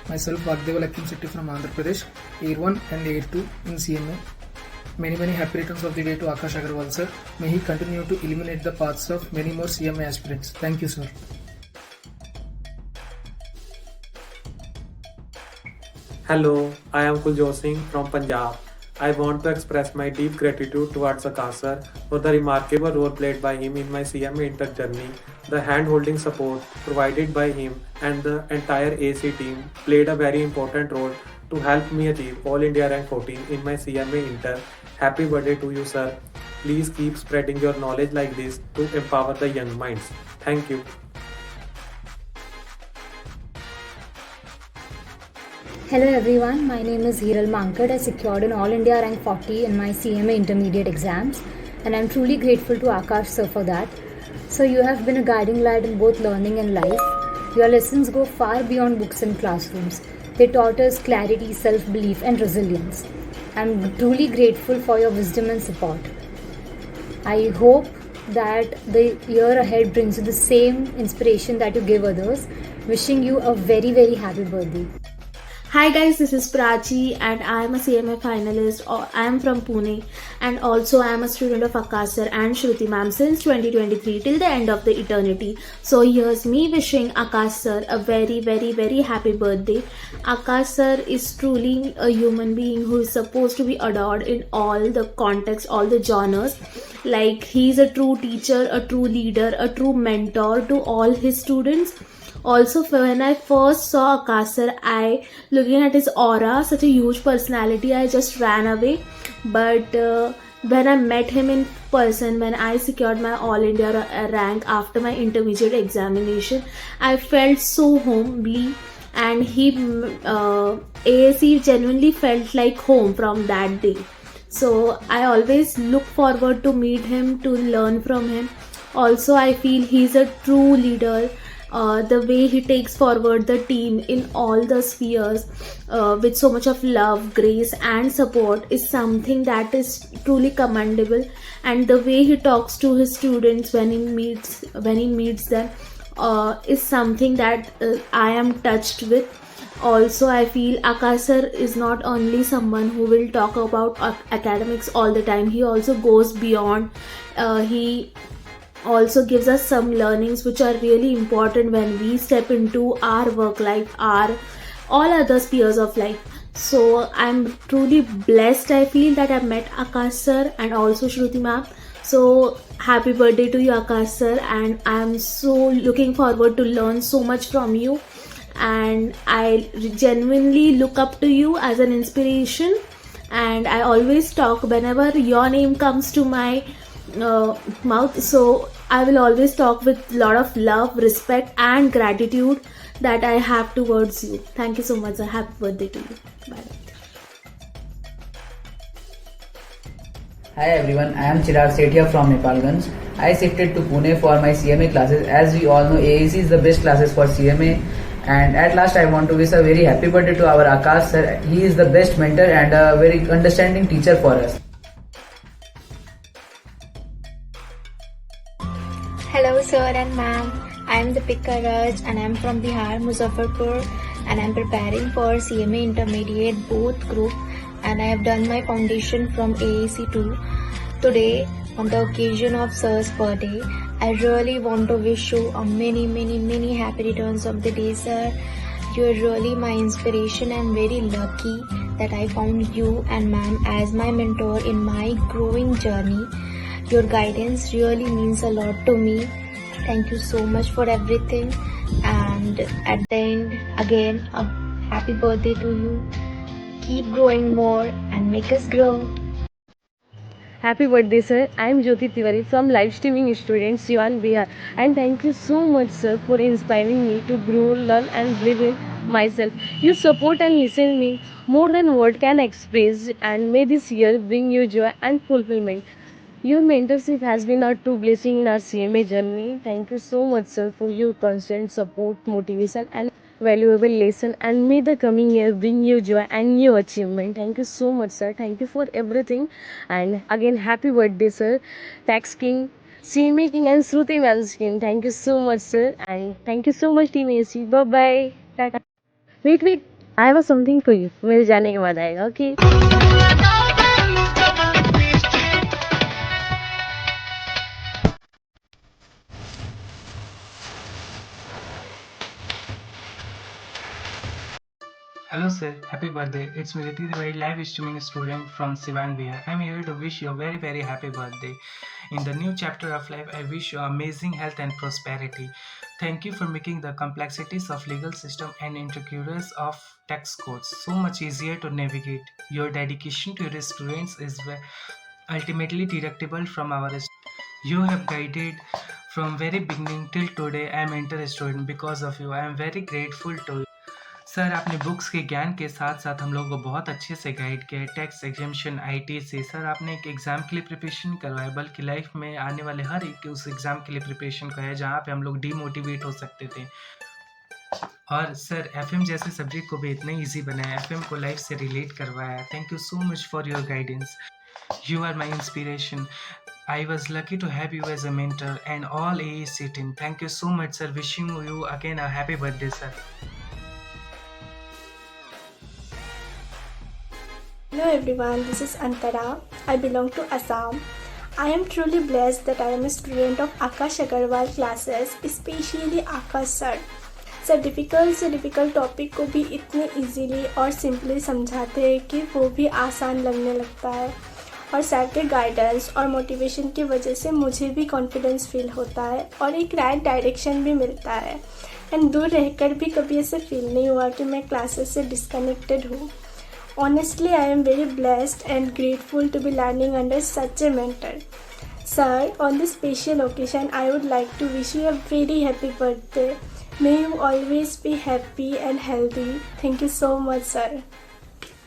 Myself, Agarwal from Andhra Pradesh, Year 1 and Year 2 in CMA. Many happy returns of the day to Akash Agarwal, sir. May he continue to illuminate the paths of many more CMA aspirants. Thank you, sir. Hello, I am Kuljot Singh from Punjab. I want to express my deep gratitude towards Akash sir for the remarkable role played by him in my CMA inter journey. The hand-holding support provided by him and the entire AAC team played a very important role to help me achieve All India Rank 14 in my CMA inter. Happy birthday to you, sir. Please keep spreading your knowledge like this to empower the young minds. Thank you. Hello everyone, my name is Hiral Mankad. I secured an All India Rank 40 in my CMA intermediate exams and I'm truly grateful to Akash sir for that. So you have been a guiding light in both learning and life. Your lessons go far beyond books and classrooms. They taught us clarity, self-belief and resilience. I'm truly grateful for your wisdom and support. I hope that the year ahead brings you the same inspiration that you give others. Wishing you a very happy birthday. Hi guys, this is Prachi and I am a CMA finalist. I am from Pune and also I am a student of Akash sir and Shruti ma'am since 2023 till the end of the eternity. So here's me wishing Akash sir a very happy birthday. Akash sir is truly a human being who is supposed to be adored in all the contexts, all the genres. Like he's a true teacher, a true leader, a true mentor to all his students. Also, when I first saw Akash sir, looking at his aura, such a huge personality, I just ran away. But when I met him in person, when I secured my All India rank after my intermediate examination, I felt so homely, and AAC genuinely felt like home from that day. So I always look forward to meet him, to learn from him. Also, I feel he's a true leader. The way he takes forward the team in all the spheres with so much of love, grace and support is something that is truly commendable, and the way he talks to his students when he meets them is something that I am touched with. Also, I feel Akash sir is not only someone who will talk about academics all the time, he also goes beyond. He also gives us some learnings which are really important when we step into our work life, our all other spheres of life. So I'm truly blessed. I feel that I met Akash sir and also Shruti ma'am. So happy birthday to you, Akash sir, and I'm so looking forward to learn so much from you, and I genuinely look up to you as an inspiration, and I always talk whenever your name comes to my mouth. So I will always talk with a lot of love, respect and gratitude that I have towards you. Thank you so much. Happy birthday to you. Bye. Hi everyone, I am Chirag Sethia from Nepalganj. I shifted to Pune for my CMA classes. As we all know, AAC is the best classes for CMA. And at last I want to wish a very happy birthday to our Akash sir. He is the best mentor and a very understanding teacher for us. Hello sir and ma'am, I am Deepika Raj and I am from Bihar, Muzaffarpur, and I am preparing for CMA Intermediate both group, and I have done my foundation from AAC 2. Today, on the occasion of sir's birthday, I really want to wish you a many happy returns of the day, sir. You are really my inspiration and very lucky that I found you and ma'am as my mentor in my growing journey. Your guidance really means a lot to me. Thank you so much for everything, and at the end again a happy birthday to you. Keep growing more and make us grow. Happy birthday, sir. I am Jyoti Tiwari from live streaming student Siwan Bihar, and thank you so much, sir, for inspiring me to grow, learn and believe in myself. You support and listen me more than word can express, and may this year bring you joy and fulfillment. Your mentorship has been a true blessing in our CMA journey. Thank you so much, sir, for your constant support, motivation, and valuable lesson. And may the coming year bring you joy and new achievement. Thank you so much, sir. Thank you for everything. And again, happy birthday, sir. Tax King, CMA King, and Shruti Man's King. Thank you so much, sir. And thank you so much, Team AC. Bye bye. Tata. Wait. I have something for you, मेरे जाने के बाद आएगा, okay. Hello sir, happy birthday. It's me Riti, the very live streaming student from Sivan Bihar. I'm here to wish you a very happy birthday. In the new chapter of life, I wish you amazing health and prosperity. Thank you for making the complexities of legal system and intricacies of tax codes so much easier to navigate. Your dedication to your students is ultimately deductible from our. You have guided from very beginning till today. I am inter student because of you. I am very grateful to you. Sir आपने books के ज्ञान के साथ साथ हम लोगों को बहुत अच्छे से गाइड किया है, टैक्स एग्जामिशन आईटी से। सर आपने एक एग्ज़ाम के लिए प्रिपरेशन करवाया, बल्कि लाइफ में आने वाले हर एक उस एग्ज़ाम के लिए प्रिपरेशन कराया जहाँ पे हम लोग डीमोटिवेट हो सकते थे। और सर एफएम जैसे सब्जेक्ट को भी इतना ईजी बनाया, एफएम को लाइफ से रिलेट करवाया। Thank you so much for your guidance. You are my inspiration. I was lucky to have you as a mentor and all AAC team. Thank you so much, sir. Wishing you again a happy birthday, sir. Hello everyone, this is Antara. I belong to Assam. I am truly blessed that I am a student of Akash Agarwal classes, especially Akash sir. Sir difficult से difficult topic को भी इतने easily और simply समझाते हैं कि वो भी आसान लगने लगता है। और सर के गाइडेंस और मोटिवेशन की वजह से मुझे भी कॉन्फिडेंस फील होता है और एक राइट डायरेक्शन भी मिलता है। एंड दूर रहकर भी कभी ऐसे फील नहीं हुआ कि मैं क्लासेस से डिस्कनेक्टेड हूँ। Honestly, I am very blessed and grateful to be learning under such a mentor. Sir, on this special occasion, I would like to wish you a very happy birthday. May you always be happy and healthy. Thank you so much, sir.